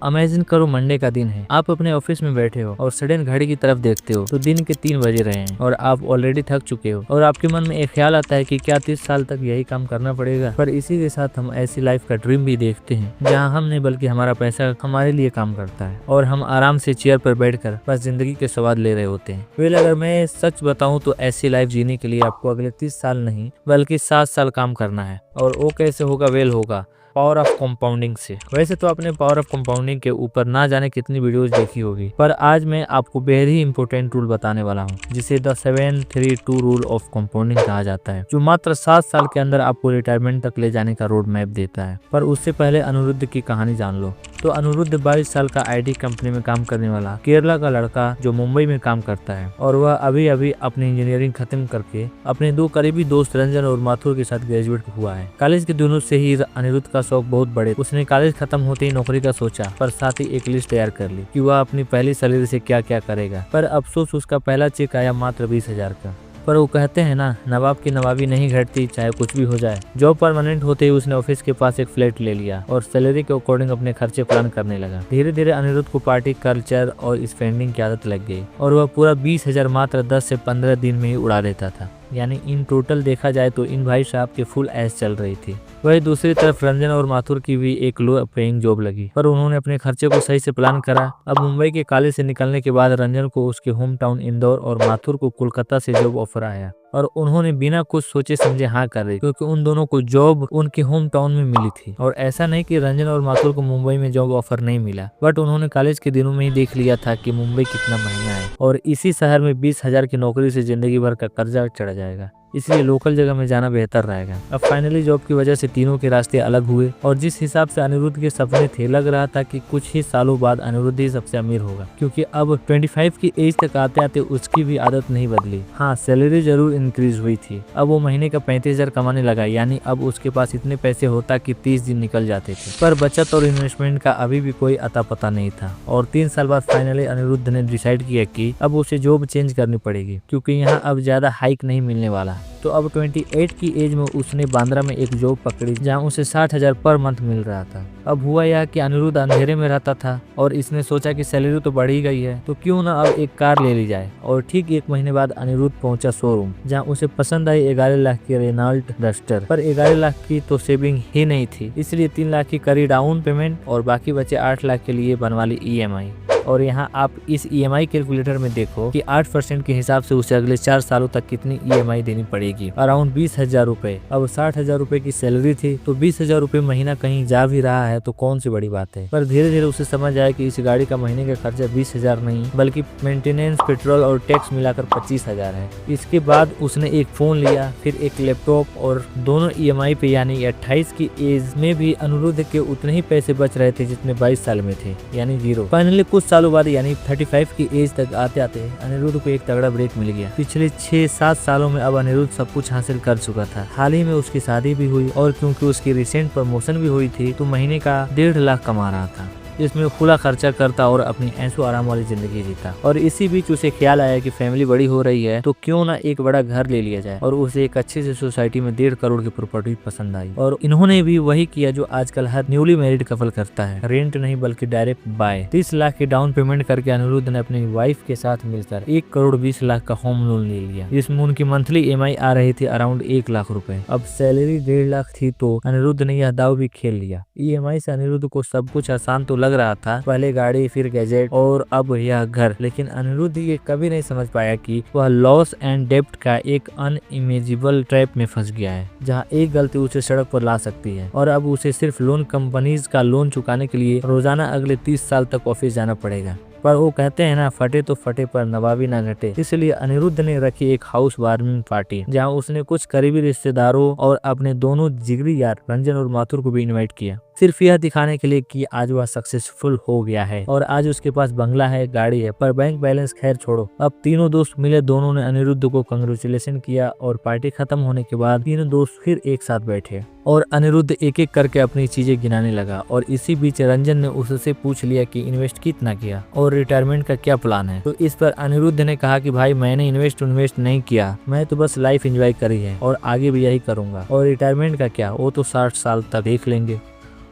Imagine करो Monday का दिन है, आप अपने ऑफिस में बैठे हो और सडन घड़ी की तरफ देखते हो तो दिन के 3 बजे रहे हैं और आप ऑलरेडी थक चुके हो और आपके मन में एक ख्याल आता है कि क्या 30 साल तक यही काम करना पड़ेगा। पर इसी के साथ हम ऐसी लाइफ का ड्रीम भी देखते हैं जहाँ हम नहीं बल्कि हमारा पैसा हमारे लिए काम करता है और हम आराम से चेयर पर बैठकर बस जिंदगी के स्वाद ले रहे होते हैं। वेल, अगर मैं सच बताऊं तो ऐसी लाइफ जीने के लिए आपको अगले 30 साल नहीं बल्कि 7 साल काम करना है। और वो कैसे होगा? वेल, होगा पावर ऑफ कंपाउंडिंग से। वैसे तो आपने पावर ऑफ कंपाउंडिंग के ऊपर ना जाने कितनी वीडियोस देखी होगी, पर आज मैं आपको बेहद ही इंपॉर्टेंट रूल बताने वाला हूँ जिसे द 7-3-2 रूल ऑफ कंपाउंडिंग कहा जाता है, जो मात्र 7 साल के अंदर आपको रिटायरमेंट तक ले जाने का रोड मैप देता है। पर उससे पहले अनिरुद्ध की कहानी जान लो। तो अनिरुद्ध 22 साल का आईटी कंपनी में काम करने वाला केरला का लड़का जो मुंबई में काम करता है और वह अभी अभी अपनी इंजीनियरिंग खत्म करके अपने 2 करीबी दोस्त रंजन और माथुर के साथ ग्रेजुएट हुआ है। कॉलेज के दिनों से ही अनिरुद्ध का शौक बहुत बड़े। उसने कॉलेज खत्म होते ही नौकरी का सोचा, पर साथ ही एक लिस्ट तैयार कर ली कि वह अपनी पहली सैलरी से क्या क्या करेगा। पर अफसोस, उसका पहला चेक आया मात्र 20,000 का। पर वो कहते हैं ना, नवाब की नवाबी नहीं घटती चाहे कुछ भी हो जाए। जॉब परमानेंट होते ही उसने ऑफिस के पास एक फ्लैट ले लिया और सैलरी के अकॉर्डिंग अपने खर्चे प्लान करने लगा। धीरे धीरे अनिरुद्ध को पार्टी कल्चर और स्पेंडिंग की आदत लग गई और वह पूरा 20,000 मात्र 10 से 15 दिन में ही उड़ा देता था। यानी इन टोटल देखा जाए तो इन भाई साहब की फुल ऐश चल रही थी। वही दूसरी तरफ रंजन और माथुर की भी एक लो पेइंग जॉब लगी, पर उन्होंने अपने खर्चे को सही से प्लान करा। अब मुंबई के कॉलेज से निकलने के बाद रंजन को उसके होम टाउन इंदौर और माथुर को कोलकाता से जॉब ऑफर आया और उन्होंने बिना कुछ सोचे समझे हाँ कर दी, क्योंकि उन दोनों को जॉब उनके होम टाउन में मिली थी। और ऐसा नहीं कि रंजन और माथुर को मुंबई में जॉब ऑफर नहीं मिला, बट उन्होंने कॉलेज के दिनों में ही देख लिया था कि मुंबई कितना महंगा है और इसी शहर में 20,000 की नौकरी से जिंदगी भर का कर्जा चढ़ जाएगा, इसलिए लोकल जगह में जाना बेहतर रहेगा। अब फाइनली जॉब की वजह से तीनों के रास्ते अलग हुए और जिस हिसाब से अनिरुद्ध के सपने थे, लग रहा था कि कुछ ही सालों बाद अनिरुद्ध ही सबसे अमीर होगा, क्योंकि अब 25 की एज तक आते आते उसकी भी आदत नहीं बदली। हाँ, सैलरी जरूर इंक्रीज हुई थी। अब वो महीने का 35,000 कमाने लगा, यानी अब उसके पास इतने पैसे होता कि 30 दिन निकल जाते थे। पर बचत और इन्वेस्टमेंट का अभी भी कोई अता पता नहीं था और 3 साल बाद फाइनली अनिरुद्ध ने डिसाइड किया कि अब उसे जॉब चेंज करनी पड़ेगी, क्योंकि यहाँ अब ज्यादा हाइक नहीं मिलने वाला। तो अब 28 की एज में उसने बांद्रा में एक जॉब पकड़ी जहां उसे 60,000 पर मंथ मिल रहा था। अब हुआ यह कि अनिरुद्ध अंधेरे में रहता था और इसने सोचा कि सैलरी तो बढ़ ही गई है तो क्यों ना अब एक कार ले ली जाए। और ठीक 1 महीने बाद अनिरुद्ध पहुंचा शोरूम जहां उसे पसंद आई 11 लाख की रेनॉल्ट डस्टर। पर 11 लाख की तो सेविंग ही नहीं थी, इसलिए 3 लाख की करी डाउन पेमेंट और बाकी बचे 8 लाख के लिए बनवा ली EMI। और यहाँ आप इस EMI कैलकुलेटर में देखो कि 8% के हिसाब से उसे अगले 4 सालों तक कितनी EMI देनी पड़ेगी, अराउंड 20,000 रुपए। अब 60,000 रुपए की सैलरी थी तो 20,000 रुपए महीना कहीं जा भी रहा है तो कौन सी बड़ी बात है। पर धीरे धीरे उसे समझ आया कि इस गाड़ी का महीने का खर्चा 20,000 नहीं बल्कि मेंटेनेंस, पेट्रोल और टैक्स मिलाकर 25,000 है। इसके बाद उसने एक फोन लिया, फिर एक लैपटॉप और दोनों EMI पे, यानी 28 की एज में भी अनिरुद्ध के उतने ही पैसे बच रहे थे जितने 22 साल में थे, यानी 0। फाइनली कुछ सालों बाद यानी 35 की एज तक आते आते अनिरुद्ध को एक तगड़ा ब्रेक मिल गया। पिछले 6-7 सालों में अब अनिरुद्ध सब कुछ हासिल कर चुका था। हाल ही में उसकी शादी भी हुई और क्योंकि उसकी रिसेंट प्रमोशन भी हुई थी तो महीने का 1.5 लाख कमा रहा था। इसमें खुला खर्चा करता और अपनी ऐशो आराम वाली जिंदगी जीता। और इसी बीच उसे ख्याल आया कि फैमिली बड़ी हो रही है तो क्यों ना एक बड़ा घर ले लिया जाए और उसे एक अच्छी सी सोसाइटी में 1.5 करोड़ की प्रॉपर्टी पसंद आई। और इन्होंने भी वही किया जो आजकल हर न्यूली मैरिड कपल करता है, रेंट नहीं बल्कि डायरेक्ट बाय। 30 लाख की डाउन पेमेंट करके अनिरुद्ध ने अपनी वाइफ के साथ मिलकर 1 करोड़ 20 लाख का होम लोन ले लिया, जिसमें उनकी मंथली EMI आ रही थी अराउंड 1 लाख रुपए। अब सैलरी 1.5 लाख थी तो अनिरुद्ध ने यह दाव भी खेल लिया। EMI से अनिरुद्ध को सब कुछ आसान तो लग रहा था, पहले गाड़ी, फिर गैजेट और अब यह घर, लेकिन अनिरुद्ध ये कभी नहीं समझ पाया कि वह लॉस एंड डेब्ट का एक अनइमेजिबल ट्रैप में फंस गया है, जहां एक गलती उसे सड़क पर ला सकती है। और अब उसे सिर्फ लोन कंपनीज का लोन चुकाने के लिए रोजाना अगले 30 साल तक ऑफिस जाना पड़ेगा। पर वो कहते हैं ना, फटे तो फटे पर नवाबी ना घटे। इसलिए अनिरुद्ध ने रखी एक हाउस वार्मिंग पार्टी जहां उसने कुछ करीबी रिश्तेदारों और अपने दोनों जिगरी यार रंजन और माथुर को भी इनवाइट किया, सिर्फ यह दिखाने के लिए कि आज वह सक्सेसफुल हो गया है और आज उसके पास बंगला है, गाड़ी है। पर बैंक बैलेंस खैर छोड़ो, अब तीनों दोस्त मिले, दोनों ने अनिरुद्ध को कांग्रेचुलेशन किया और पार्टी खत्म होने के बाद तीनों दोस्त फिर एक साथ बैठे और अनिरुद्ध एक एक करके अपनी चीजें गिनाने लगा। और इसी बीच रंजन ने उससे पूछ लिया कि इन्वेस्ट कितना किया और रिटायरमेंट का क्या प्लान है। तो इस पर अनिरुद्ध ने कहा कि भाई मैंने इन्वेस्ट नहीं किया, मैं तो बस लाइफ एंजॉय करी है और आगे भी यही करूंगा। और रिटायरमेंट का क्या, वो तो 60 साल तक देख लेंगे।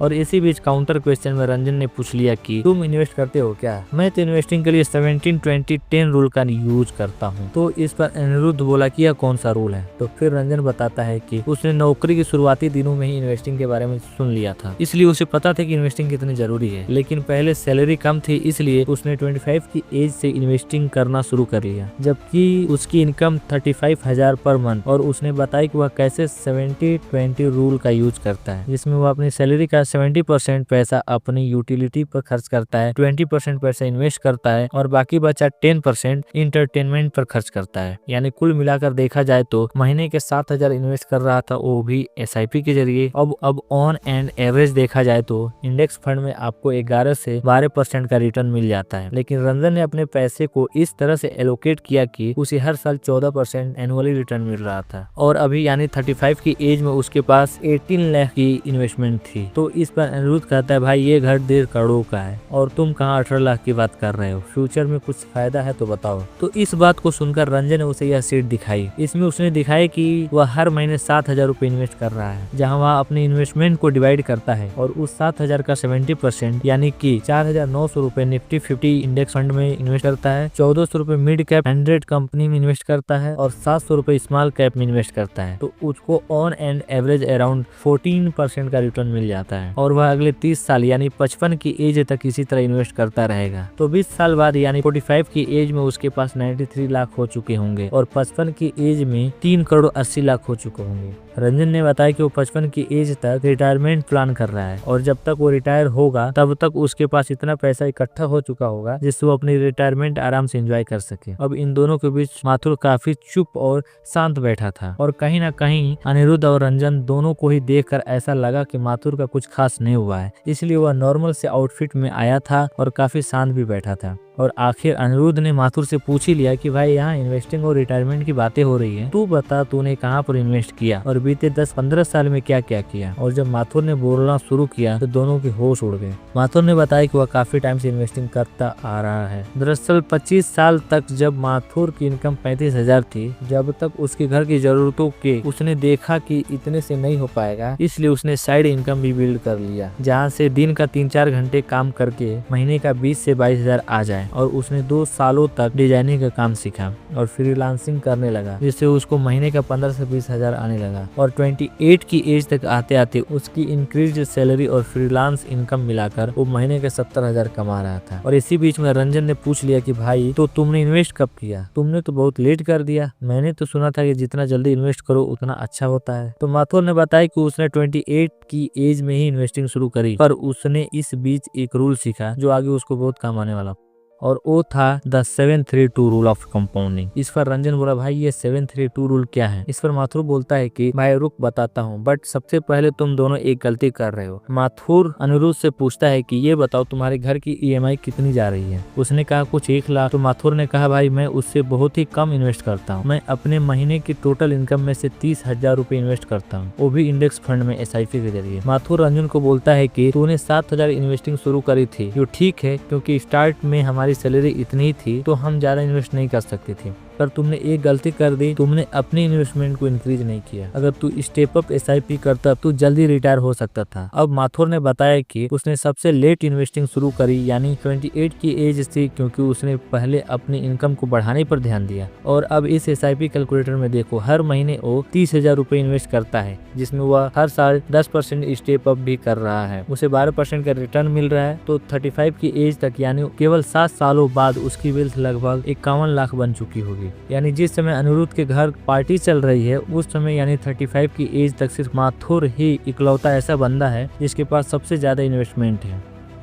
और इसी बीच काउंटर क्वेश्चन में रंजन ने पूछ लिया कि तुम इन्वेस्ट करते हो क्या? मैं तो इन्वेस्टिंग के लिए 17-20-10 रूल का यूज करता हूँ। तो इस पर अनिरुद्ध बोला कि यह कौन सा रूल है? तो फिर रंजन बताता है कि उसने नौकरी के शुरुआती दिनों में ही इन्वेस्टिंग के बारे में सुन लिया था, इसलिए उसे पता था कि इन्वेस्टिंग कितनी जरूरी है। लेकिन पहले सैलरी कम थी, इसलिए उसने 25 की एज से इन्वेस्टिंग करना शुरू कर लिया, जबकि उसकी इनकम 35,000 पर मंथ। और उसने बताया कि वह कैसे 70-20 रूल का यूज करता है, जिसमें वह अपनी सैलरी का 70% पैसा अपनी यूटिलिटी पर खर्च करता है, 20% पैसा इन्वेस्ट करता है और बाकी बचा 10% इंटरटेनमेंट पर खर्च करता है। यानी कुल मिलाकर देखा जाए तो महीने के 7,000 इन्वेस्ट कर रहा था, वो भी SIP के जरिए। अब ऑन एंड एवरेज देखा जाए तो इंडेक्स फंड में आपको 11 से 12% का रिटर्न मिल जाता है। लेकिन रंजन ने अपने पैसे को इस तरह से एलोकेट किया कि उसे हर साल 14% एनुअली रिटर्न मिल रहा था, और अभी यानी 35 की एज में उसके पास 18 लाख की इन्वेस्टमेंट थी। तो इस पर अनिरुद्ध कहता है, भाई ये घर 1.5 करोड़ का है और तुम कहाँ 18 लाख की बात कर रहे हो? फ्यूचर में कुछ फायदा है तो बताओ। तो इस बात को सुनकर रंजन ने उसे यह सीट दिखाई। इसमें उसने दिखाया कि वह हर महीने 7,000 रुपए इन्वेस्ट कर रहा है, जहाँ वह अपने इन्वेस्टमेंट को डिवाइड करता है और उस 7,000 का 70% यानी कि 4,900 रुपए निफ्टी 50 इंडेक्स फंड में इन्वेस्ट करता है, 1,400 रुपए मिड कैप 100 कंपनी में इन्वेस्ट करता है और 700 रुपए स्मॉल कैप में इन्वेस्ट करता है। तो उसको ऑन एंड एवरेज अराउंड 14% का रिटर्न मिल जाता है और वह अगले 30 साल यानी 55 की एज तक इसी तरह इन्वेस्ट करता रहेगा। तो 20 साल बाद यानी 45 की एज में उसके पास 93 लाख हो चुके होंगे और 55 की एज में 3 करोड़ 80 लाख हो चुके होंगे। रंजन ने बताया कि वो 55 की एज तक रिटायरमेंट प्लान कर रहा है और जब तक वो रिटायर होगा तब तक उसके पास इतना पैसा इकट्ठा हो चुका होगा जिससे वो अपनी रिटायरमेंट आराम से एंजॉय कर सके। अब इन दोनों के बीच माथुर काफी चुप और शांत बैठा था और कहीं ना कहीं अनिरुद्ध और रंजन दोनों को ही देखकर ऐसा लगा कि माथुर का कुछ खास नहीं हुआ है, इसलिए वह नॉर्मल से आउटफिट में आया था और काफी शांत भी बैठा था। और आखिर अनिरुद्ध ने माथुर से पूछ ही लिया कि भाई यहाँ इन्वेस्टिंग और रिटायरमेंट की बातें हो रही है, तू बता तूने कहाँ पर इन्वेस्ट किया और बीते 10-15 साल में क्या क्या किया। और जब माथुर ने बोलना शुरू किया तो दोनों के होश उड़ गए। माथुर ने बताया कि वह काफी टाइम से इन्वेस्टिंग करता आ रहा है। दरअसल 25 साल तक जब माथुर की इनकम 35,000 थी, जब तक उसके घर की जरूरतों के उसने देखा कि इतने से नहीं हो पाएगा, इसलिए उसने साइड इनकम भी बिल्ड कर लिया, जहाँ से दिन का 3-4 घंटे काम करके महीने का 20 से 22,000 आ जाए। और उसने 2 सालों तक डिजाइनिंग का काम सीखा और फ्रीलांसिंग करने लगा, जिससे उसको महीने का 15 से 20,000 आने लगा। और 28 की एज तक आते आते उसकी इंक्रीज सैलरी और फ्रीलांस इनकम मिलाकर वो महीने के 70,000 कमा रहा था। और इसी बीच में रंजन ने पूछ लिया कि भाई तो तुमने इन्वेस्ट कब किया? तुमने तो बहुत लेट कर दिया, मैंने तो सुना था कि जितना जल्दी इन्वेस्ट करो उतना अच्छा होता है। तो माथुर ने बताया कि उसने 28 की एज में ही इन्वेस्टिंग शुरू करी, पर उसने इस बीच एक रूल सीखा जो आगे उसको बहुत काम आने वाला, और वो था द 732 रूल ऑफ कंपाउंडिंग। इस पर रंजन बोला, भाई ये 732 रूल क्या है? इस पर माथुर बोलता है कि भाई रुक बताता हूँ, बट सबसे पहले तुम दोनों एक गलती कर रहे हो। माथुर अनिरुद्ध से पूछता है कि ये बताओ तुम्हारे घर की EMI कितनी जा रही है? उसने कहा कुछ 1 लाख। तो माथुर ने कहा भाई मैं उससे बहुत ही कम इन्वेस्ट करता हूँ, मैं अपने महीने की टोटल इनकम में से 30,000 रुपए इन्वेस्ट करता हूँ, वो भी इंडेक्स फंड में SIP के जरिए। माथुर रंजन को बोलता है कि तूने 7,000 इन्वेस्टिंग शुरू करी थी, जो ठीक है क्योंकि स्टार्ट में हमारी सैलरी इतनी ही थी तो हम ज्यादा इन्वेस्ट नहीं कर सकते थे, पर तुमने एक गलती कर दी, तुमने अपनी इन्वेस्टमेंट को इंक्रीज नहीं किया। अगर तू स्टेप अप SIP करता तो जल्दी रिटायर हो सकता था। अब माथुर ने बताया कि उसने सबसे लेट इन्वेस्टिंग शुरू करी यानी 28 की एज थी, क्योंकि उसने पहले अपनी इनकम को बढ़ाने पर ध्यान दिया। और अब इस SIP कैलकुलेटर में देखो, हर महीने वो 30,000 रुपए इन्वेस्ट करता है, जिसमें वह हर साल 10% स्टेप अप भी कर रहा है, उसे 12% का रिटर्न मिल रहा है। तो 35 की एज तक यानी केवल 7 सालों बाद उसकी वेल्थ लगभग 51 लाख बन चुकी होगी। यानी जिस समय अनिरुद्ध के घर पार्टी चल रही है उस समय यानी 35 की एज तक सिर्फ माथुर ही इकलौता ऐसा बंदा है जिसके पास सबसे ज्यादा इन्वेस्टमेंट है।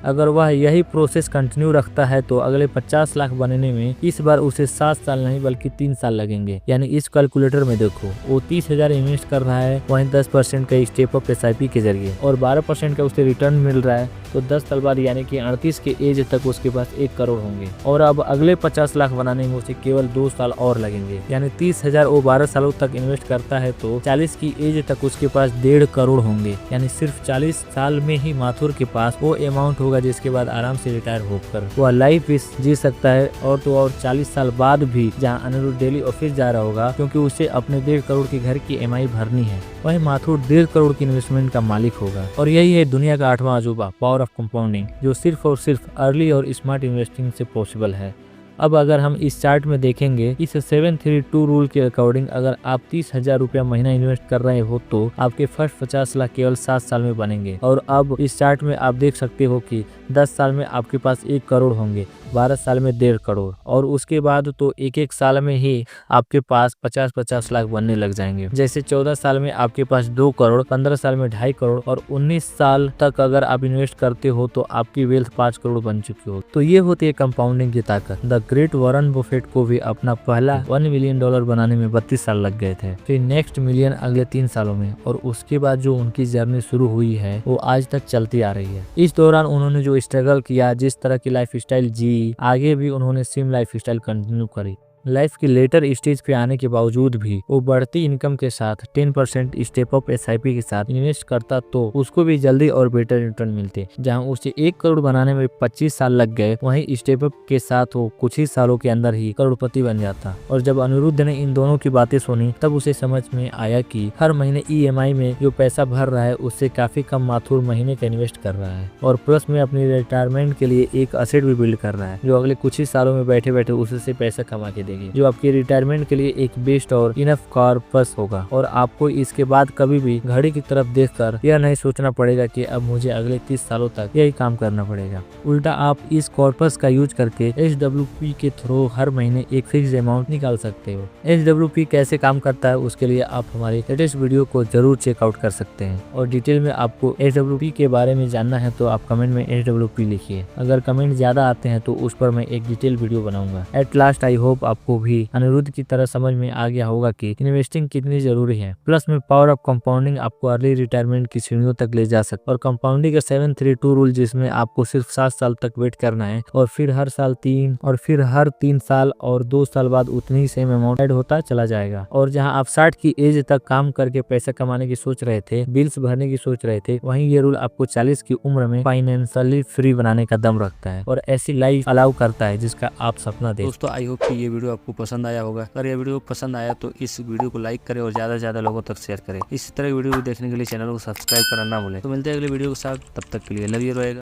अगर वह यही प्रोसेस कंटिन्यू रखता है तो अगले 50 लाख बनने में इस बार उसे 7 साल नहीं बल्कि 3 साल लगेंगे। यानी इस कैलकुलेटर में देखो, वो 30,000 इन्वेस्ट कर रहा है, वहीं 10% का स्टेप अप SIP के जरिए और 12% का उसे रिटर्न मिल रहा है। तो 10 साल बाद यानी कि 38 के एज तक उसके पास 1 करोड़ होंगे। और अब अगले 50 लाख बनाने में उसे केवल 2 साल और लगेंगे, यानी 30,000 वो 12 सालों तक इन्वेस्ट करता है तो 40 की एज तक उसके पास 1.5 करोड़ होंगे। यानी सिर्फ 40 साल में ही माथुर के पास वो अमाउंट होगा जिसके बाद आराम से रिटायर होकर वह लाइफ जी सकता है। और तो और 40 साल बाद भी जहाँ अनिरुद्ध डेली ऑफिस जा रहा होगा क्योंकि उसे अपने 1.5 करोड़ के घर की EMI भरनी है, वहीं माथुर 1.5 करोड़ की इन्वेस्टमेंट का मालिक होगा। और यही है दुनिया का 8वां अजूबा, पावर ऑफ कंपाउंडिंग, जो सिर्फ और सिर्फ अर्ली और स्मार्ट इन्वेस्टिंग से पॉसिबल है। अब अगर हम इस चार्ट में देखेंगे, इस 732 रूल के अकॉर्डिंग अगर आप 30,000 रुपया महीना इन्वेस्ट कर रहे हो तो आपके फर्स्ट 50 लाख केवल 7 साल में बनेंगे। और अब इस चार्ट में आप देख सकते हो कि 10 साल में आपके पास 1 करोड़ होंगे, 12 साल में 1.5 करोड़, और उसके बाद तो एक साल में ही आपके पास 50-50 लाख बनने लग जाएंगे। जैसे 14 साल में आपके पास 2 करोड़, 15 साल में 2.5 करोड़, और 19 साल तक अगर आप इन्वेस्ट करते हो तो आपकी वेल्थ 5 करोड़ बन चुकी हो। तो ये होती है कंपाउंडिंग की ताकत। द ग्रेट वॉरेन बफेट को भी अपना पहला $1 मिलियन बनाने में 32 साल लग गए थे, फिर नेक्स्ट मिलियन अगले 3 सालों में, और उसके बाद जो उनकी जर्नी शुरू हुई है वो आज तक चलती आ रही है। इस दौरान उन्होंने जो स्ट्रगल किया, जिस तरह की लाइफ स्टाइल जी, आगे भी उन्होंने सेम लाइफ स्टाइल कंटिन्यू करी। लाइफ की लेटर स्टेज पे आने के बावजूद भी वो बढ़ती इनकम के साथ 10% स्टेप अप SIP के साथ इन्वेस्ट करता तो उसको भी जल्दी और बेटर रिटर्न मिलते। जहां उसे 1 करोड़ बनाने में 25 साल लग गए, वहीं स्टेप अप के साथ वो कुछ ही सालों के अंदर ही करोड़पति बन जाता। और जब अनिरुद्ध ने इन दोनों की बातें सुनी तब उसे समझ में आया कि हर महीने EMI में जो पैसा भर रहा है उससे काफी कम माथुर महीने का इन्वेस्ट कर रहा है, और प्लस में अपनी रिटायरमेंट के लिए एक असेट भी बिल्ड कर रहा है जो अगले कुछ ही सालों में बैठे बैठे उससे पैसा कमा के देगी, जो आपकी रिटायरमेंट के लिए एक बेस्ट और इनफ कॉर्पस होगा। और आपको इसके बाद कभी भी घड़ी की तरफ देखकर यह नहीं सोचना पड़ेगा कि अब मुझे अगले 30 सालों तक यही काम करना पड़ेगा। उल्टा आप इस कॉर्पस का यूज करके SWP के थ्रू हर महीने एक फिक्स अमाउंट निकाल सकते हो। SWP कैसे काम करता है उसके लिए आप हमारे लेटेस्ट वीडियो को जरूर चेकआउट कर सकते हैं, और डिटेल में आपको SWP के बारे में जानना है तो आप कमेंट में SWP लिखिए। अगर कमेंट ज्यादा आते हैं तो उस पर मैं एक डिटेल वीडियो बनाऊंगा। एट लास्ट आई होप आपको भी अनिरुद्ध की तरह समझ में आ गया होगा कि इन्वेस्टिंग कितनी जरूरी है। प्लस में पावर ऑफ कंपाउंडिंग आपको अर्ली रिटायरमेंट की सीढ़ियों तक ले जा सकता है। और कंपाउंडिंग का 732 रूल जिसमें आपको सिर्फ 7 साल तक वेट करना है, और फिर हर साल 3, और फिर हर 3 साल और 2 साल बाद उतनी ही सेम अमाउंट ऐड होता चला जाएगा। और जहां आप 60 की एज तक काम करके पैसा कमाने की सोच रहे थे, बिल्स भरने की सोच रहे थे, वहीं ये रूल आपको 40 की उम्र में फाइनेंशियली फ्री बनाने का दम रखता है और ऐसी लाइफ अलाउ करता है जिसका आप सपना देख। दोस्तों आई होप कि ये वीडियो आपको पसंद आया होगा। अगर ये वीडियो पसंद आया तो इस वीडियो को लाइक करें और ज्यादा से ज्यादा लोगों तक शेयर करें। इसी तरह वीडियो को देखने के लिए चैनल को सब्सक्राइब करना ना भूलें। तो मिलते हैं अगले वीडियो के साथ, तब तक के लिए लव यू रहेगा।